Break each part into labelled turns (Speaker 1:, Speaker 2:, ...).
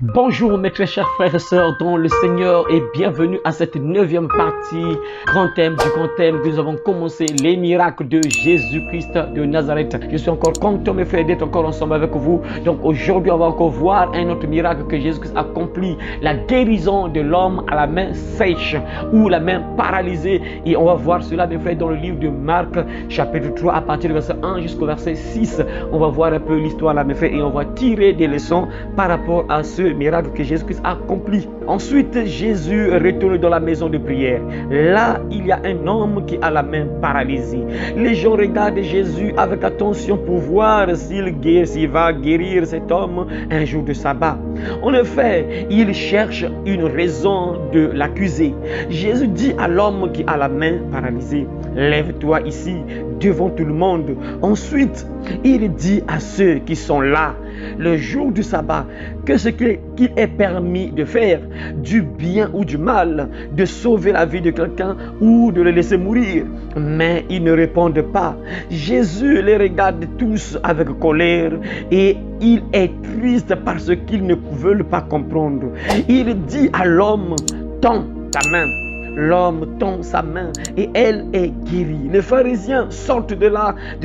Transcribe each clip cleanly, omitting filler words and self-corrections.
Speaker 1: Bonjour mes très chers frères et sœurs dans le Seigneur et bienvenue à cette 9e partie, grand thème que nous avons commencé, les miracles de Jésus-Christ de Nazareth. Je suis encore content mes frères d'être encore ensemble avec vous. Donc aujourd'hui on va encore voir un autre miracle que Jésus-Christ a accompli, la guérison de l'homme à la main sèche ou la main paralysée. Et on va voir cela mes frères dans le livre de Marc chapitre 3 à partir du verset 1 jusqu'au verset 6. On va voir un peu l'histoire là mes frères et on va tirer des leçons par rapport à ce miracle que Jésus-Christ a accompli. Ensuite, Jésus retourne dans la maison de prière. Là, il y a un homme qui a la main paralysée. Les gens regardent Jésus avec attention pour voir s'il va guérir cet homme un jour de sabbat. En effet, il cherche une raison de l'accuser. Jésus dit à l'homme qui a la main paralysée, lève-toi ici devant tout le monde. Ensuite, il dit à ceux qui sont là, le jour du sabbat, que ce qu'il est permis de faire, du bien ou du mal, de sauver la vie de quelqu'un ou de le laisser mourir. Mais ils ne répondent pas. Jésus les regarde tous avec colère et il est triste parce qu'ils ne veulent pas comprendre. Il dit à l'homme, tends ta main. L'homme tend sa main et elle est guérie. Les pharisiens sortent de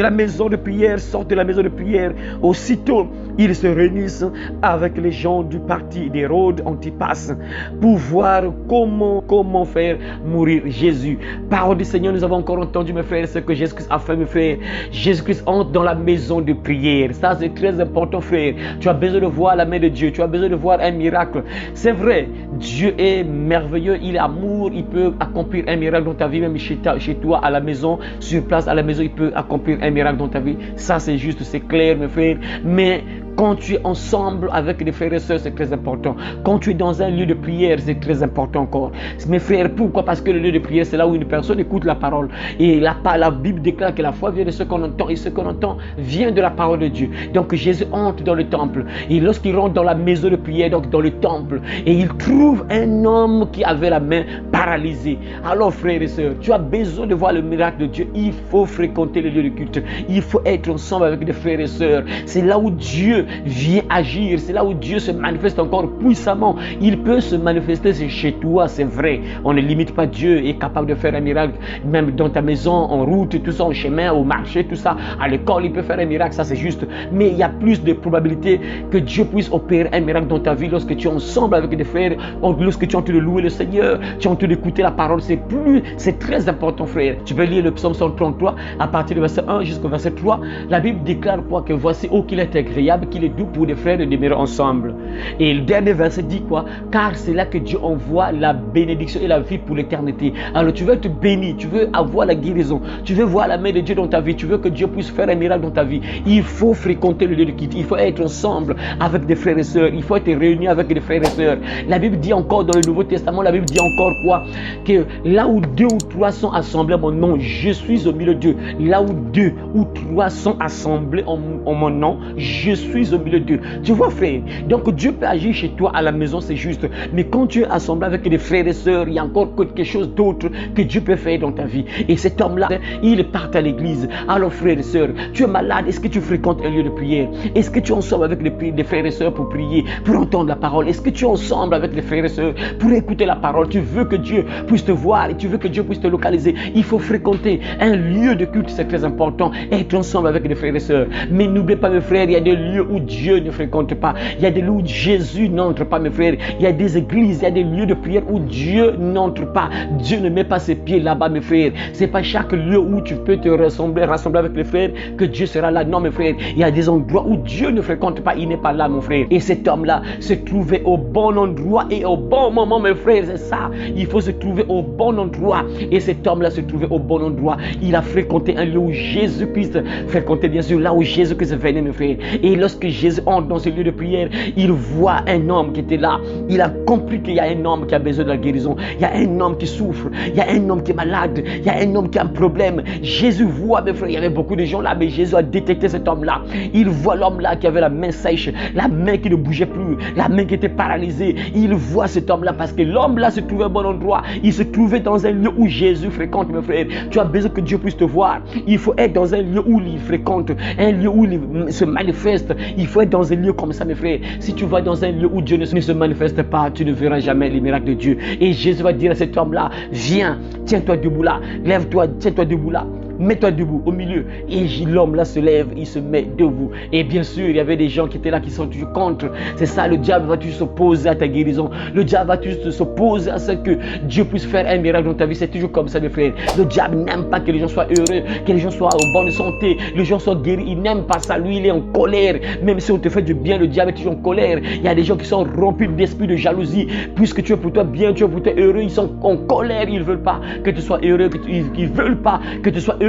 Speaker 1: la maison de prière, Aussitôt, ils se réunissent avec les gens du parti d'Hérode Antipas pour voir comment faire mourir Jésus. Parole du Seigneur, nous avons encore entendu, mes frères, ce que Jésus-Christ a fait, mes frères. Jésus-Christ entre dans la maison de prière. Ça, c'est très important, frère. Tu as besoin de voir la main de Dieu. Tu as besoin de voir un miracle. C'est vrai, Dieu est merveilleux. Il est amour. Il peut accomplir un miracle dans ta vie, même chez toi, à la maison, sur place, à la maison, il peut accomplir un miracle dans ta vie. Ça, c'est juste, c'est clair, mes frères. Mais quand tu es ensemble avec les frères et sœurs, c'est très important. Quand tu es dans un lieu de prière, c'est très important encore. Mes frères, pourquoi? Parce que le lieu de prière, c'est là où une personne écoute la parole. Et la Bible déclare que la foi vient de ce qu'on entend. Et ce qu'on entend vient de la parole de Dieu. Donc Jésus entre dans le temple. Et lorsqu'il rentre dans la maison de prière, donc dans le temple, et il trouve un homme qui avait la main paralysée. Alors frères et sœurs, tu as besoin de voir le miracle de Dieu. Il faut fréquenter le lieu de culte. Il faut être ensemble avec des frères et sœurs. C'est là où Dieu vient agir, c'est là où Dieu se manifeste encore puissamment. Il peut se manifester chez toi, c'est vrai. On ne limite pas Dieu, est capable de faire un miracle, même dans ta maison, en route, tout ça, en chemin, au marché, tout ça, à l'école, il peut faire un miracle, ça c'est juste. Mais il y a plus de probabilité que Dieu puisse opérer un miracle dans ta vie lorsque tu es ensemble avec des frères, lorsque tu es en train de louer le Seigneur, tu es en train d'écouter la parole, c'est très important, frère. Tu peux lire le psaume 133 à partir du verset 1 jusqu'au verset 3. La Bible déclare quoi? Que voici, oh qu'il est agréable, qu'il est doux pour des frères de demeurer ensemble. Et le dernier verset dit quoi? Car c'est là que Dieu envoie la bénédiction et la vie pour l'éternité. Alors tu veux être béni, tu veux avoir la guérison, tu veux voir la main de Dieu dans ta vie, tu veux que Dieu puisse faire un miracle dans ta vie. Il faut fréquenter le lieu de culte, il faut être ensemble avec des frères et sœurs, il faut être réuni avec des frères et sœurs. La Bible dit encore dans le Nouveau Testament, la Bible dit encore quoi? Que là où 2 ou 3 sont assemblés en mon nom, je suis au milieu d'eux. Là où 2 ou 3 sont assemblés en mon nom, je suis au milieu d'eux. Tu vois, frère, donc Dieu peut agir chez toi à la maison, c'est juste. Mais quand tu es assemblé avec des frères et sœurs, il y a encore quelque chose d'autre que Dieu peut faire dans ta vie. Et cet homme-là, il part à l'église. Alors, frères et sœurs, tu es malade, est-ce que tu fréquentes un lieu de prière? Est-ce que tu es ensemble avec des frères et sœurs pour prier, pour entendre la parole? Est-ce que tu es ensemble avec les frères et sœurs pour écouter la parole? Tu veux que Dieu puisse te voir et tu veux que Dieu puisse te localiser. Il faut fréquenter un lieu de culte, c'est très important. Être ensemble avec des frères et sœurs. Mais n'oubliez pas, mes frères, il y a des lieux où Dieu ne fréquente pas. Il y a des lieux où Jésus n'entre pas, mes frères. Il y a des églises, il y a des lieux de prière où Dieu n'entre pas. Dieu ne met pas ses pieds là-bas, mes frères. C'est pas chaque lieu où tu peux te rassembler avec les frères que Dieu sera là. Non, mes frères. Il y a des endroits où Dieu ne fréquente pas. Il n'est pas là, mon frère. Et cet homme-là se trouvait au bon endroit et au bon moment, mes frères. C'est ça. Il faut se trouver au bon endroit. Et cet homme-là se trouvait au bon endroit. Il a fréquenté un lieu où Jésus-Christ fréquentait, bien sûr, là où Jésus-Christ venait, mes frères. Et lorsque Jésus entre dans ce lieu de prière, il voit un homme qui était là. Il a compris qu'il y a un homme qui a besoin de la guérison. Il y a un homme qui souffre. Il y a un homme qui est malade. Il y a un homme qui a un problème. Jésus voit, mes frères, il y avait beaucoup de gens là, mais Jésus a détecté cet homme-là. Il voit l'homme-là qui avait la main sèche, la main qui ne bougeait plus, la main qui était paralysée. Il voit cet homme-là parce que l'homme-là se trouvait au bon endroit. Il se trouvait dans un lieu où Jésus fréquente, mes frères. Tu as besoin que Dieu puisse te voir. Il faut être dans un lieu où il fréquente, un lieu où il se manifeste. Il faut être dans un lieu comme ça, mes frères. Si tu vas dans un lieu où Dieu ne se manifeste pas, tu ne verras jamais les miracles de Dieu. Et Jésus va dire à cet homme-là, viens, tiens-toi debout là, lève-toi, tiens-toi debout là. Mets-toi debout au milieu. Et l'homme là se lève, il se met debout. Et bien sûr, il y avait des gens qui étaient là qui sont toujours contre. C'est ça, le diable va toujours s'opposer à ta guérison. Le diable va toujours s'opposer à ce que Dieu puisse faire un miracle dans ta vie. C'est toujours comme ça, mes frères. Le diable n'aime pas que les gens soient heureux, que les gens soient en bonne santé, les gens soient guéris. Il n'aime pas ça. Lui, il est en colère. Même si on te fait du bien, le diable est toujours en colère. Il y a des gens qui sont remplis d'esprit de jalousie. Puisque tu es pour toi bien, tu es pour toi heureux, ils sont en colère. Ils ne veulent pas que tu sois heureux. Ils ne veulent pas que tu sois heureux.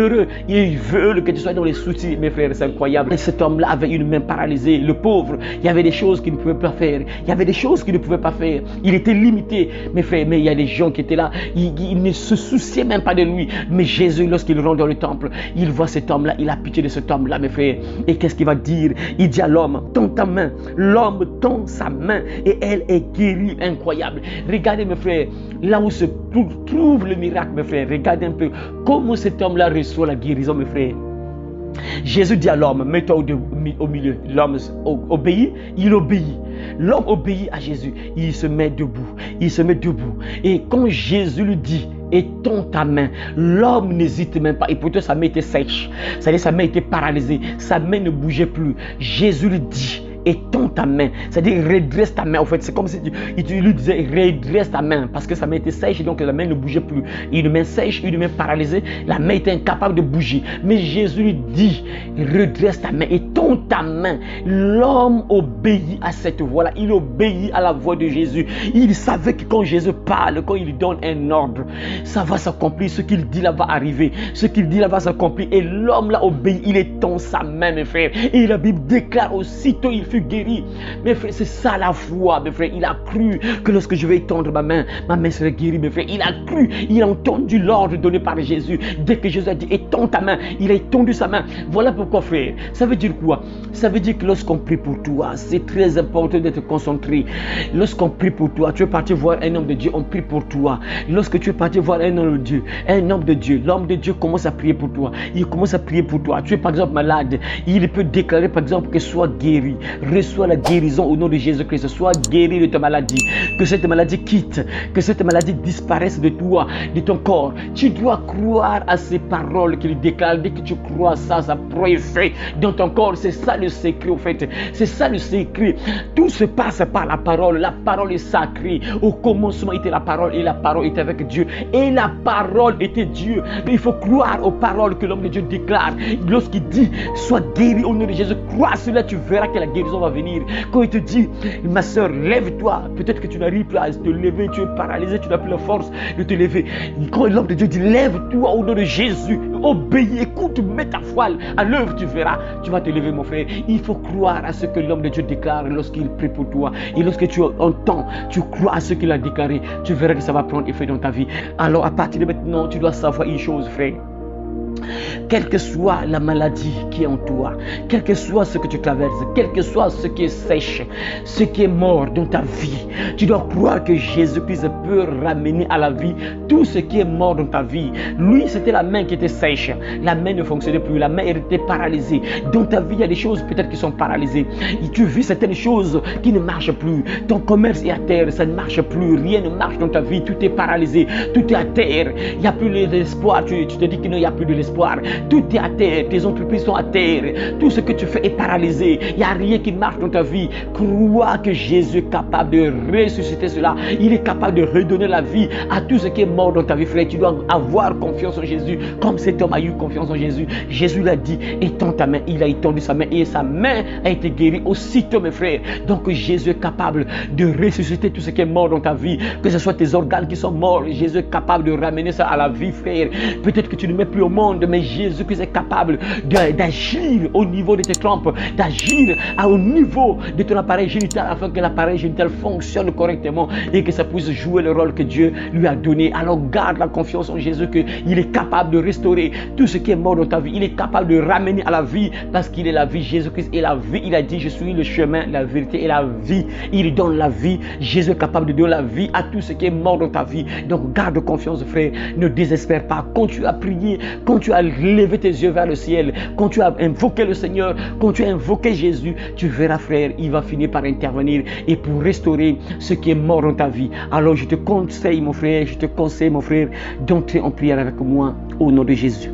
Speaker 1: Ils veulent que tu sois dans les soucis, mes frères, c'est incroyable. Et cet homme-là avait une main paralysée, le pauvre. Il y avait des choses qu'il ne pouvait pas faire. Il y avait des choses qu'il ne pouvait pas faire. Il était limité, mes frères. Mais il y a des gens qui étaient là, ils ne se souciaient même pas de lui. Mais Jésus, lorsqu'il rentre dans le temple, il voit cet homme-là, il a pitié de cet homme-là, mes frères. Et qu'est-ce qu'il va dire? Il dit à l'homme, tends ta main. L'homme tend sa main et elle est guérie. Incroyable. Regardez, mes frères, là où se trouve le miracle, mes frères. Regardez un peu comment cet homme-là reçoit la guérison, mes frères. Jésus dit à l'homme, mets-toi au milieu. L'homme obéit, il obéit. L'homme obéit à Jésus, il se met debout. Il se met debout. Et quand Jésus lui dit, étends ta main, l'homme n'hésite même pas. Et pourtant sa main était sèche. C'est-à-dire sa main était paralysée. Sa main ne bougeait plus. Jésus lui dit, étends ta main, c'est-à-dire redresse ta main. En fait, c'est comme si tu lui disais redresse ta main parce que sa main était sèche et donc la main ne bougeait plus. Une main sèche, une main paralysée, la main était incapable de bouger. Mais Jésus lui dit redresse ta main, étends ta main. L'homme obéit à cette voix-là, il obéit à la voix de Jésus. Il savait que quand Jésus parle, quand il donne un ordre, ça va s'accomplir. Ce qu'il dit là va arriver, ce qu'il dit là va s'accomplir. Et l'homme là obéit, il étend sa main, mes frères. Et la Bible déclare aussitôt il fut guéri. Mes frères, c'est ça la foi, mes frères. Il a cru que lorsque je vais étendre ma main serait guérie, mes frères. Il a cru, il a entendu l'ordre donné par Jésus. Dès que Jésus a dit étends ta main, il a étendu sa main. Voilà pourquoi, frère. Ça veut dire quoi? Ça veut dire que lorsqu'on prie pour toi, c'est très important d'être concentré. Lorsqu'on prie pour toi, tu es parti voir un homme de Dieu, on prie pour toi. Lorsque tu es parti voir un homme de Dieu, l'homme de Dieu commence à prier pour toi. Il commence à prier pour toi. Tu es par exemple malade, il peut déclarer par exemple que sois guéri. Reçois la guérison au nom de Jésus-Christ. Sois guéri de ta maladie. Que cette maladie quitte. Que cette maladie disparaisse de toi, de ton corps. Tu dois croire à ces paroles qu'il déclare. Dès que tu crois à ça, ça prend effet dans ton corps. C'est ça le secret, en fait. C'est ça le secret. Tout se passe par la parole. La parole est sacrée. Au commencement était la parole et la parole était avec Dieu. Et la parole était Dieu. Mais il faut croire aux paroles que l'homme de Dieu déclare. Lorsqu'il dit, sois guéri au nom de Jésus, crois à cela, tu verras que la guérison va venir. Quand il te dit, ma soeur, lève-toi, peut-être que tu n'arrives plus à te lever, tu es paralysé, tu n'as plus la force de te lever. Quand l'homme de Dieu dit, lève-toi au nom de Jésus, obéis, écoute, mets ta foi à l'œuvre, tu verras, tu vas te lever, mon frère. Il faut croire à ce que l'homme de Dieu déclare lorsqu'il prie pour toi. Et lorsque tu entends, tu crois à ce qu'il a déclaré, tu verras que ça va prendre effet dans ta vie. Alors à partir de maintenant, tu dois savoir une chose, frère. Quelle que soit la maladie qui est en toi, quel que soit ce que tu traverses, quel que soit ce qui est sèche, ce qui est mort dans ta vie, tu dois croire que Jésus-Christ peut ramener à la vie tout ce qui est mort dans ta vie. Lui, c'était la main qui était sèche. La main ne fonctionnait plus. La main était paralysée. Dans ta vie, il y a des choses peut-être qui sont paralysées. Et tu vis certaines choses qui ne marchent plus. Ton commerce est à terre, ça ne marche plus. Rien ne marche dans ta vie. Tout est paralysé. Tout est à terre. Il n'y a plus d'espoir. Tu te dis qu'il n'y a plus de l'espoir. Tout est à terre. Tes entreprises sont à terre. Tout ce que tu fais est paralysé. Il n'y a rien qui marche dans ta vie. Crois que Jésus est capable de ressusciter cela. Il est capable de redonner la vie à tout ce qui est mort dans ta vie, frère. Tu dois avoir confiance en Jésus, comme cet homme a eu confiance en Jésus. Jésus l'a dit, étends ta main. Il a étendu sa main et sa main a été guérie aussitôt, mes frères. Donc Jésus est capable de ressusciter tout ce qui est mort dans ta vie, que ce soit tes organes qui sont morts. Jésus est capable de ramener ça à la vie, frère. Peut-être que tu ne mets plus au monde, mais Jésus est capable d'agir au niveau de tes trompes, d'agir au niveau de ton appareil génital, afin que l'appareil génital fonctionne correctement et que ça puisse jouer le rôle que Dieu lui a donné. Alors garde la confiance en Jésus, qu'il est capable de restaurer tout ce qui est mort dans ta vie. Il est capable de ramener à la vie, parce qu'il est la vie. Jésus-Christ est la vie. Il a dit, je suis le chemin, la vérité et la vie. Il donne la vie. Jésus est capable de donner la vie à tout ce qui est mort dans ta vie. Donc garde confiance, frère. Ne désespère pas. Continue à prier. Continue tu as levé tes yeux vers le ciel, quand tu as invoqué le Seigneur, quand tu as invoqué Jésus, tu verras, frère, il va finir par intervenir et pour restaurer ce qui est mort dans ta vie. Alors je te conseille, mon frère, d'entrer en prière avec moi au nom de Jésus.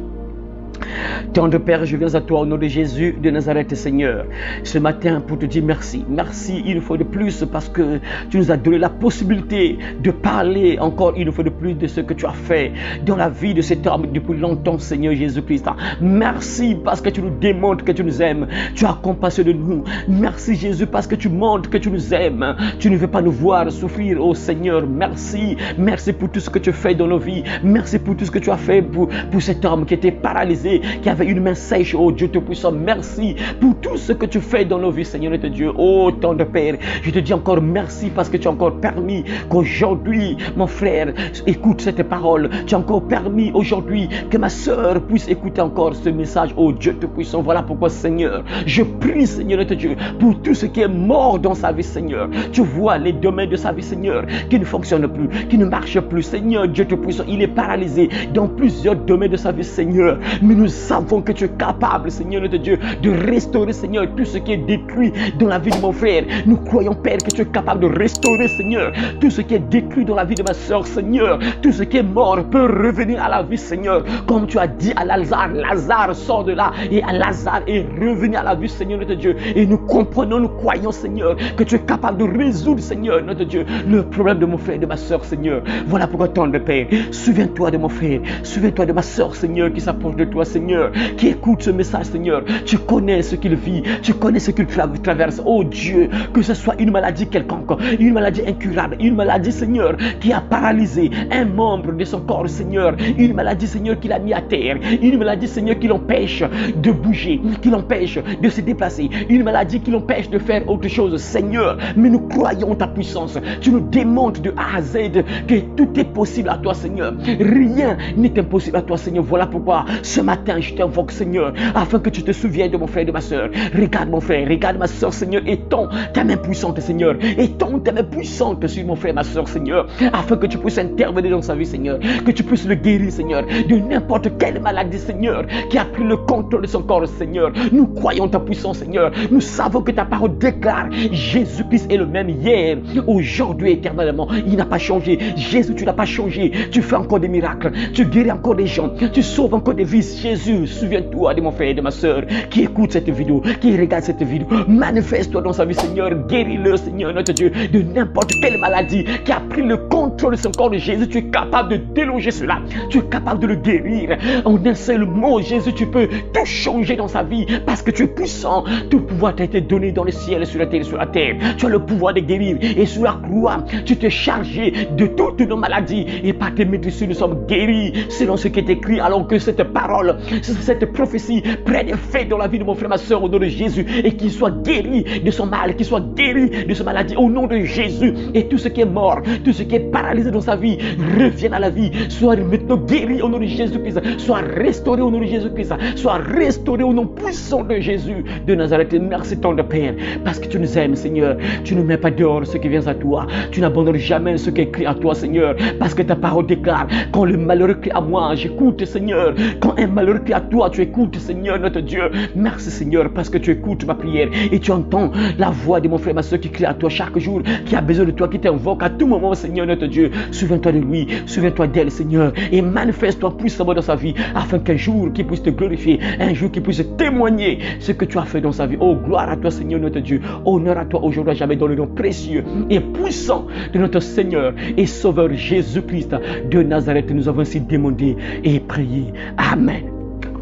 Speaker 1: Tendre Père, je viens à toi au nom de Jésus de Nazareth, Seigneur, ce matin pour te dire merci. Merci une fois de plus parce que tu nous as donné la possibilité de parler encore une fois de plus de ce que tu as fait dans la vie de cet homme depuis longtemps, Seigneur Jésus-Christ. Merci parce que tu nous démontres que tu nous aimes. Tu as compassion de nous. Merci Jésus parce que tu montres que tu nous aimes. Tu ne veux pas nous voir souffrir, oh Seigneur. Merci. Merci pour tout ce que tu fais dans nos vies. Merci pour tout ce que tu as fait pour cet homme qui était paralysé, qui avait une main sèche, oh Dieu Tout-Puissant. Merci pour tout ce que tu fais dans nos vies, Seigneur notre Dieu. Oh tendre Père, je te dis encore merci parce que tu as encore permis qu'aujourd'hui, mon frère, écoute cette parole. Tu as encore permis aujourd'hui que ma soeur puisse écouter encore ce message, oh Dieu Tout-Puissant. Voilà pourquoi, Seigneur, je prie, Seigneur notre Dieu, pour tout ce qui est mort dans sa vie, Seigneur. Tu vois les domaines de sa vie, Seigneur, qui ne fonctionnent plus, qui ne marchent plus, Seigneur Dieu Tout-Puissant. Il est paralysé dans plusieurs domaines de sa vie, Seigneur. Mais nous savons que tu es capable, Seigneur notre Dieu, de restaurer, Seigneur, tout ce qui est détruit dans la vie de mon frère. Nous croyons, Père, que tu es capable de restaurer, Seigneur, tout ce qui est détruit dans la vie de ma soeur, Seigneur. Tout ce qui est mort peut revenir à la vie, Seigneur. Comme tu as dit à Lazare, Lazare sort de là et à Lazare est revenu à la vie, Seigneur notre Dieu. Et nous comprenons, nous croyons, Seigneur, que tu es capable de résoudre, Seigneur notre Dieu, le problème de mon frère et de ma soeur, Seigneur. Voilà pourquoi, tendre Père, souviens-toi de mon frère, souviens-toi de ma soeur, Seigneur, qui s'approche de toi, Seigneur, qui écoute ce message, Seigneur. Tu connais ce qu'il vit, tu connais ce qu'il traverse. Oh Dieu, que ce soit une maladie quelconque, une maladie incurable, une maladie, Seigneur, qui a paralysé un membre de son corps, Seigneur, une maladie, Seigneur, qui l'a mis à terre, une maladie, Seigneur, qui l'empêche de bouger, qui l'empêche de se déplacer, une maladie qui l'empêche de faire autre chose, Seigneur. Mais nous croyons ta puissance. Tu nous démontres de A à Z que tout est possible à toi, Seigneur. Rien n'est impossible à toi, Seigneur. Voilà pourquoi ce matin je t'invoque, Seigneur, afin que tu te souviennes de mon frère et de ma soeur. Regarde mon frère, regarde ma soeur, Seigneur, étends ta main puissante, Seigneur. Étends ta main puissante sur mon frère et ma soeur, Seigneur, afin que tu puisses intervenir dans sa vie, Seigneur, que tu puisses le guérir, Seigneur, de n'importe quelle maladie, Seigneur, qui a pris le contrôle de son corps, Seigneur. Nous croyons ta puissance, Seigneur. Nous savons que ta parole déclare Jésus-Christ est le même hier, aujourd'hui, éternellement. Il n'a pas changé. Jésus, tu n'as pas changé. Tu fais encore des miracles. Tu guéris encore des gens. Tu sauves encore des vies. Jésus, souviens-toi de mon frère et de ma soeur qui écoute cette vidéo, qui regarde cette vidéo. Manifeste-toi dans sa vie, Seigneur. Guéris-le, Seigneur, notre Dieu, de n'importe quelle maladie qui a pris le contrôle de son corps. De Jésus, tu es capable de déloger cela. Tu es capable de le guérir. En un seul mot, Jésus, tu peux tout changer dans sa vie parce que tu es puissant. Tout pouvoir t'a été donné dans le ciel, sur la terre, sur la terre. Tu as le pouvoir de guérir. Et sur la croix, tu t'es chargé de toutes nos maladies. Et par tes médecines, nous sommes guéris selon ce qui est écrit. Alors que cette parole, cette prophétie prenne effet dans la vie de mon frère, ma soeur, au nom de Jésus. Et qu'il soit guéri de son mal, qu'il soit guéri de sa maladie au nom de Jésus. Et tout ce qui est mort, tout ce qui est paralysé dans sa vie, revienne à la vie. Soit maintenant guéri au nom de Jésus-Christ. Soit restauré au nom de Jésus-Christ. Soit restauré au nom puissant de Jésus de Nazareth. Merci ton Père, parce que tu nous aimes, Seigneur. Tu ne mets pas dehors ce qui vient à toi. Tu n'abandonnes jamais ce qui est écrit à toi, Seigneur, parce que ta parole déclare: quand le malheureux crie à moi, j'écoute, Seigneur. Quand un malheureux crie à toi, tu écoutes, Seigneur, notre Dieu. Merci, Seigneur, parce que tu écoutes ma prière et tu entends la voix de mon frère, ma soeur qui crie à toi chaque jour, qui a besoin de toi, qui t'invoque à tout moment, Seigneur, notre Dieu. Souviens-toi de lui, souviens-toi d'elle, Seigneur, et manifeste-toi puissamment dans sa vie, afin qu'un jour qu'il puisse te glorifier, un jour qu'il puisse témoigner ce que tu as fait dans sa vie. Oh, gloire à toi, Seigneur, notre Dieu. Honneur à toi aujourd'hui, jamais, dans le nom précieux et puissant de notre Seigneur et Sauveur Jésus-Christ de Nazareth. Nous avons ainsi demandé et prié. Amen.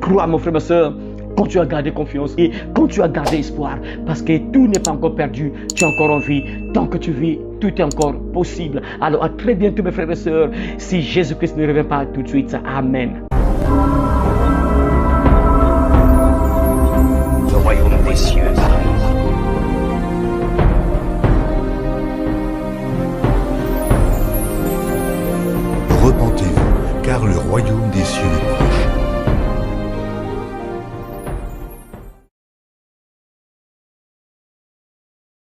Speaker 1: Crois, mon frère, ma soeur, quand tu as gardé confiance et quand tu as gardé espoir, parce que tout n'est pas encore perdu, tu es encore en vie. Tant que tu vis, tout est encore possible. Alors à très bientôt, mes frères et sœurs, si Jésus-Christ ne revient pas tout de suite. Amen.
Speaker 2: Le royaume des cieux arrive.
Speaker 3: Repentez-vous, car le royaume des cieux est proche.